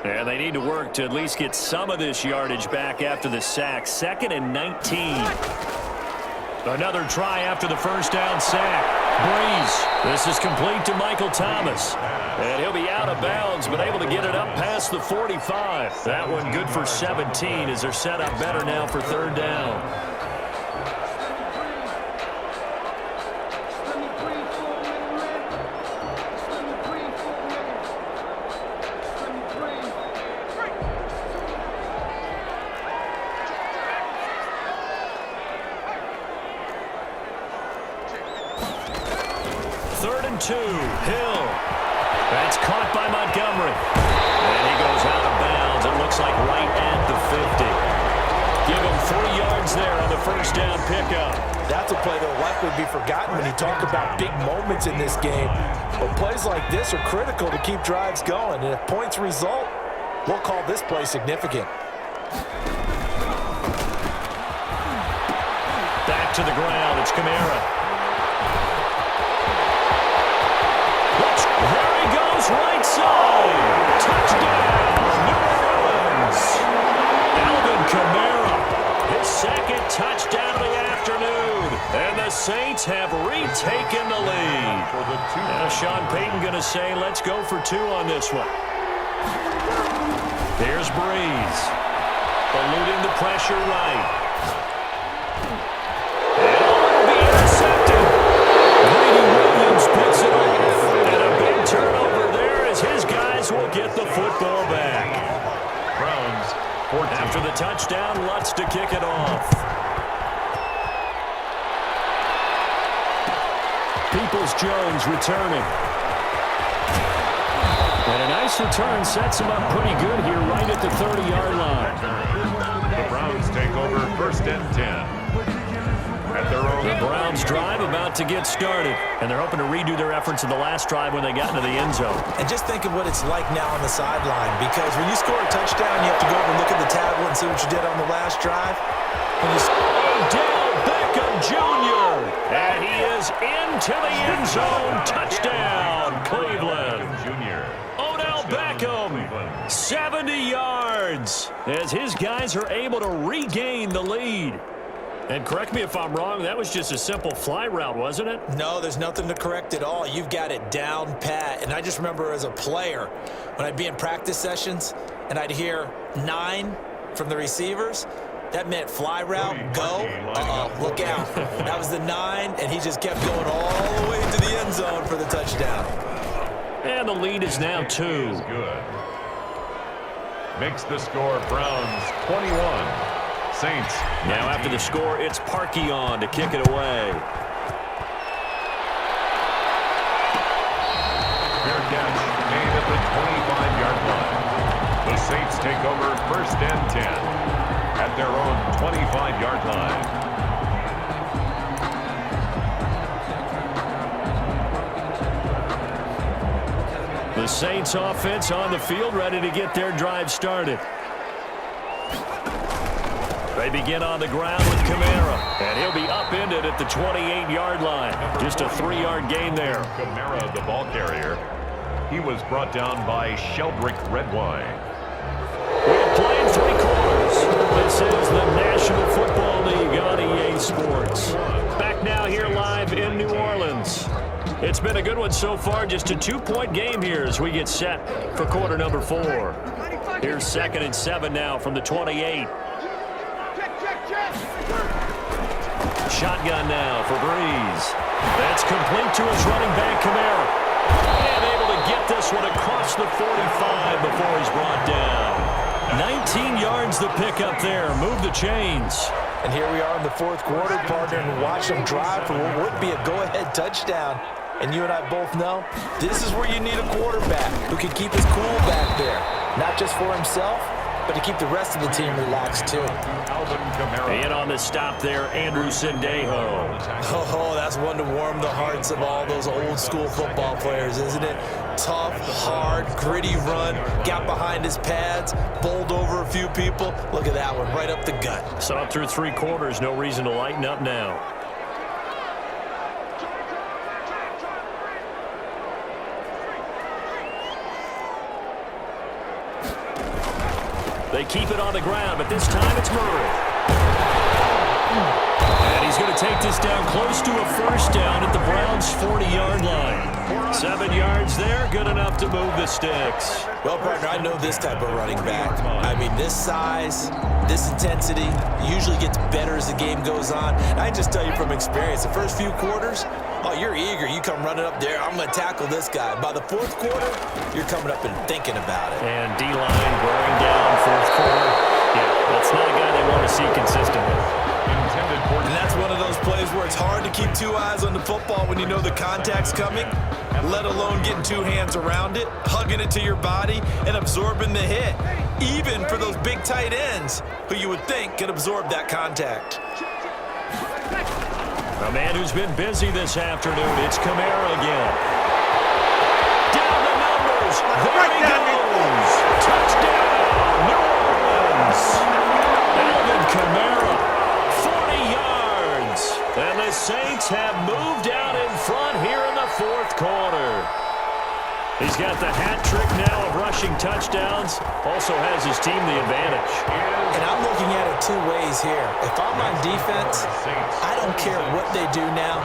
And they need to work to at least get some of this yardage back after the sack. 2nd and 19. Another try after the first down sack. Breeze. This is complete to Michael Thomas. And he'll be out of bounds, but able to get it up past the 45. That one good for 17 as they're set up better now for 3rd down. Hill. That's caught by Montgomery. And he goes out of bounds. It looks like right at the 50. Give him 3 yards there on the first down pickup. That's a play that will likely be forgotten when you talk about big moments in this game. But plays like this are critical to keep drives going. And if points result, we'll call this play significant. Back to the ground. It's Kamara. There he goes, right side. Touchdown, New Orleans. Alvin Kamara, his 2nd touchdown of the afternoon. And the Saints have retaken the lead. Now Sean Payton going to say, let's go for 2 on this one. Here's Breeze. Eluding the pressure right. And it'll be intercepted. Greedy Williams picks it off. Turnover there as his guys will get the football back. Browns 14. After the touchdown, Lutz to kick it off. Peoples-Jones returning. And a nice return sets him up pretty good here right at the 30-yard line. The Browns take over 1st and 10. At their own. The Browns drive about to get started, and they're hoping to redo their efforts in the last drive when they got into the end zone. And just think of what it's like now on the sideline, because when you score a touchdown, you have to go over and look at the tablet and see what you did on the last drive. Odell Beckham Jr. And he is into the end zone. Touchdown, Cleveland. Odell Beckham, 70 yards, as his guys are able to regain the lead. And correct me if I'm wrong, that was just a simple fly route, wasn't it? No, there's nothing to correct at all. You've got it down pat. And I just remember as a player, when I'd be in practice sessions and I'd hear 9 from the receivers, that meant fly route, go, look out. That was the 9, and he just kept going all the way to the end zone for the touchdown. And the lead is now 2. Good. Makes the score Browns 21. Saints. Now after the score, it's Parkey on to kick it away. Fair catch made at the 25-yard line. The Saints take over 1st and 10 at their own 25-yard line. The Saints offense on the field, ready to get their drive started. They begin on the ground with Kamara, and he'll be upended at the 28-yard line. Just a 3-yard gain there. Kamara, the ball carrier. He was brought down by Sheldrick Redwine. We have played 3 quarters. This is the National Football League on EA Sports. Back now here live in New Orleans. It's been a good one so far. Just a 2-point game here as we get set for quarter number 4. Here's 2nd and 7 now from the 28. Shotgun now for Breeze. That's complete to his running back, Kamara. And able to get this one across the 45 before he's brought down. 19 yards the pickup there. Move the chains. And here we are in the 4th quarter, partner, and watch them drive for what would be a go-ahead touchdown. And you and I both know this is where you need a quarterback who can keep his cool back there. Not just for himself, but to keep the rest of the team relaxed, too. In on the stop there, Andrew Sendejo. Oh, that's one to warm the hearts of all those old-school football players, isn't it? Tough, hard, gritty run, got behind his pads, bowled over a few people. Look at that one, right up the gut. Saw through 3 quarters, no reason to lighten up now. They keep it on the ground, but this time it's Murray. And he's going to take this down close to a first down at the Browns' 40-yard line. 7 yards there, good enough to move the sticks. Well, partner, I know this type of running back. I mean, this size, this intensity usually gets better as the game goes on. And I just tell you from experience, the first few quarters, oh, you're eager. You come running up there, I'm going to tackle this guy. By the fourth quarter, you're coming up and thinking about it. And D-line wearing down fourth quarter. Yeah, that's not a guy they want to see consistently. And that's one of those plays where it's hard to keep 2 eyes on the football when you know the contact's coming, let alone getting 2 hands around it, hugging it to your body, and absorbing the hit. Even for those big tight ends who you would think could absorb that contact. A man who's been busy this afternoon, it's Kamara again. Down the numbers. There he goes. Touchdown, New Orleans. Alvin Kamara, 40 yards. And the Saints have moved out in front here in the fourth quarter. He's got the hat trick now of rushing touchdowns. Also has his team the advantage. And I'm looking at it 2 ways here. If I'm on defense, I don't care what they do now.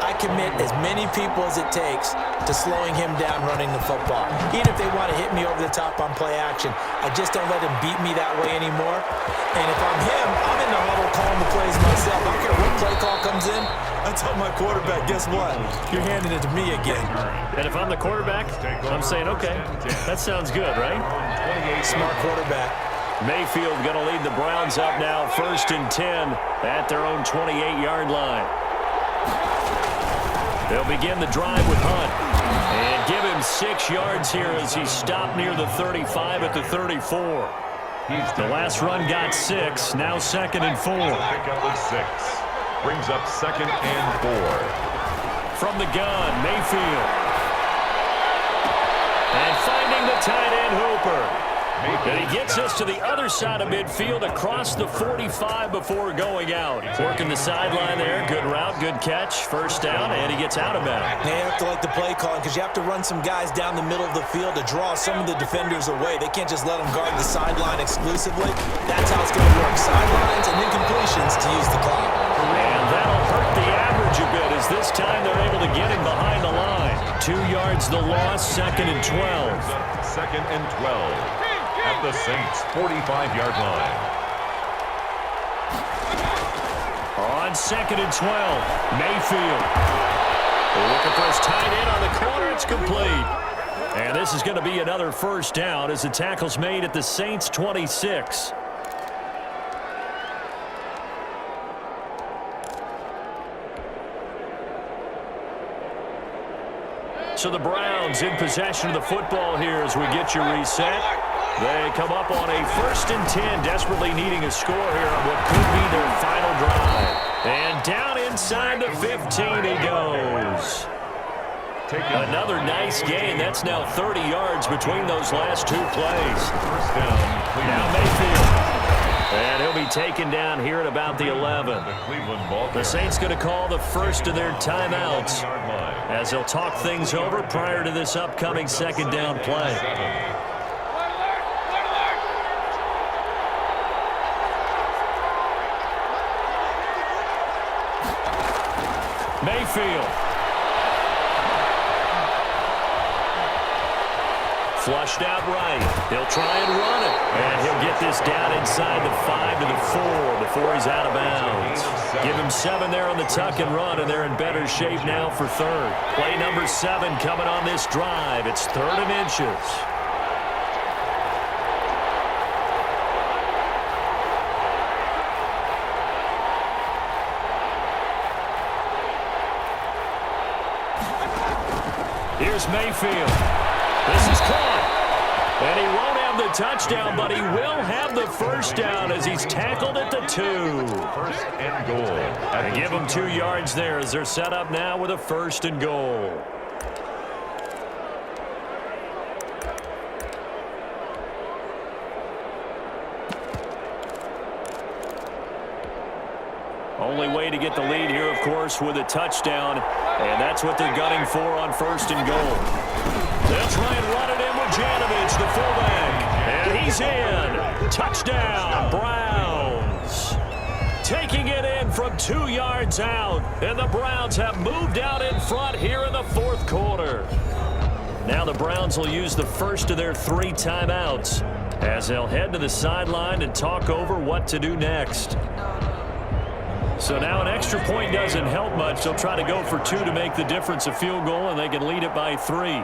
I commit as many people as it takes to slowing him down running the football. Even if they want to hit me over the top on play action, I just don't let him beat me that way anymore. And if I'm him, I'm in the huddle calling the plays myself. I don't care what play call comes in. I tell my quarterback, guess what? You're handing it to me again. And if I'm the quarterback, I'm saying, okay, that sounds good, right? Smart quarterback. Mayfield going to lead the Browns up now, 1st and 10 at their own 28-yard line. They'll begin the drive with Hunt and give him 6 yards here as he's stopped near the 35 at the 34. The last run got 6, now 2nd and 4. Pick up with 6. Brings up 2nd and 4. From the gun, Mayfield. And finding the tight end Hooper. And he gets us to the other side of midfield across the 45 before going out. Working the sideline there. Good route, good catch. First down, and he gets out of bounds. You have to like the play calling because you have to run some guys down the middle of the field to draw some of the defenders away. They can't just let them guard the sideline exclusively. That's how it's going to work. Sidelines and incompletions to use the clock. And that'll hurt the average a bit as this time they're able to get him behind the line. 2 yards the loss, 2nd and 12. 2nd and 12. At the Saints' 45-yard line. On 2nd and 12, Mayfield. Looking for his tight end on the corner. It's complete. And this is going to be another first down as the tackle's made at the Saints' 26. So the Browns in possession of the football here as we get you reset. They come up on a 1st and 10, desperately needing a score here on what could be their final drive. And down inside the 15 he goes. Another nice gain. That's now 30 yards between those last 2 plays. First down. Now Mayfield. And he'll be taken down here at about the 11. The Saints going to call the first of their timeouts as they'll talk things over prior to this upcoming 2nd down play. Mayfield. Flushed out right. He'll try and run it. And he'll get this down inside the 5 to the 4 before he's out of bounds. Give him 7 there on the tuck and run, and they're in better shape now for 3rd. Play number 7 coming on this drive. It's 3rd and inches. Here's Mayfield. This is caught. And he won't have the touchdown, but he will have the first down as he's tackled at the 2. 1st and goal. And give him 2 yards there as they're set up now with a 1st and goal. Only way to get the lead here, of course, with a touchdown. And that's what they're gunning for on 1st and goal. They'll try and run it in with Janovich, the fullback. And he's in. Touchdown. Touchdown, Browns. Taking it in from 2 yards out, and the Browns have moved out in front here in the fourth quarter. Now the Browns will use the first of their 3 timeouts as they'll head to the sideline and talk over what to do next. So now an extra point doesn't help much. They'll try to go for 2 to make the difference a field goal, and they can lead it by 3.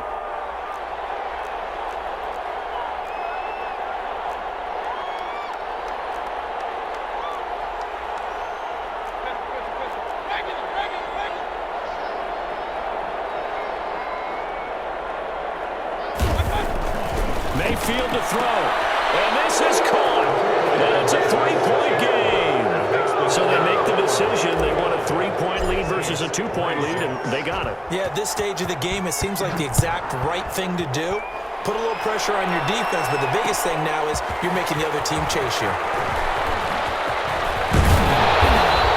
Mayfield to throw. And this is caught. And it's a 3-point game. So they make the decision. They want a 3-point lead versus a 2-point lead, and they got it. Yeah, at this stage of the game, it seems like the exact right thing to do. Put a little pressure on your defense, but the biggest thing now is you're making the other team chase you.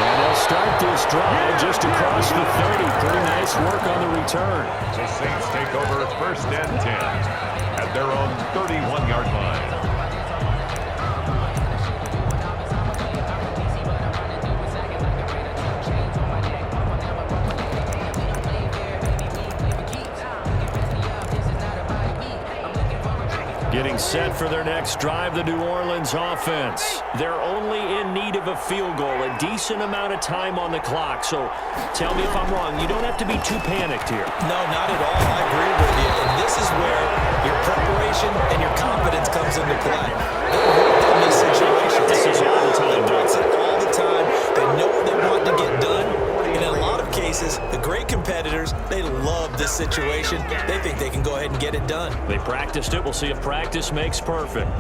And they'll start this drive just across the 30. Pretty nice work on the return. The Saints take over first and 10 at their own 31-yard line. Getting set for their next drive, the New Orleans offense. They're only in need of a field goal, a decent amount of time on the clock. So tell me if I'm wrong. You don't have to be too panicked here. No, not at all. I agree with you. And this is where your preparation and your confidence comes into play. They've worked on these situations. This is all the time. They practice it all the time. They know what they want to get done. And in a lot of cases, the great competitors, they love this situation. They think they can go ahead and get it done. They practiced it. We'll see if practice makes perfect.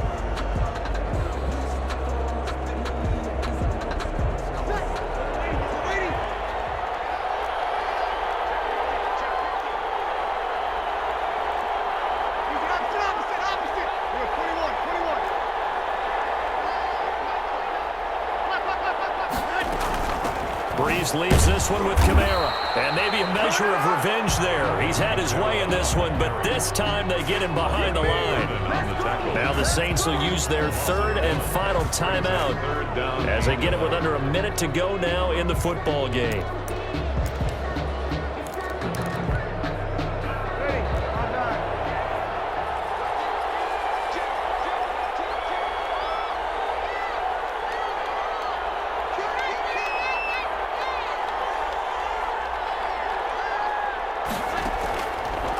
Breeze leaves this one with Kamara. And maybe a measure of revenge there. He's had his way in this one, but this time they get him behind the line. Now the Saints will use their 3rd and final timeout as they get it with under a minute to go now in the football game.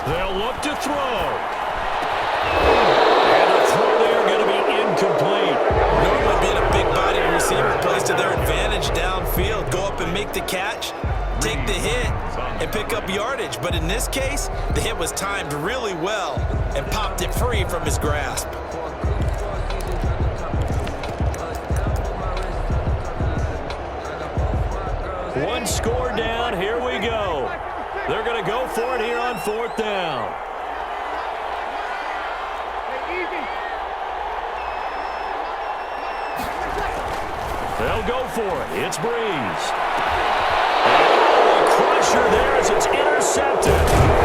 They'll look to throw. And the throw there going to be incomplete. Normally being a big-body receiver plays to their advantage downfield. Go up and make the catch, take the hit, and pick up yardage. But in this case, the hit was timed really well and popped it free from his grasp. One score down. Here we go. They're going to go for it here on 4th down. They'll go for it. It's Breeze. And a crusher there as it's intercepted.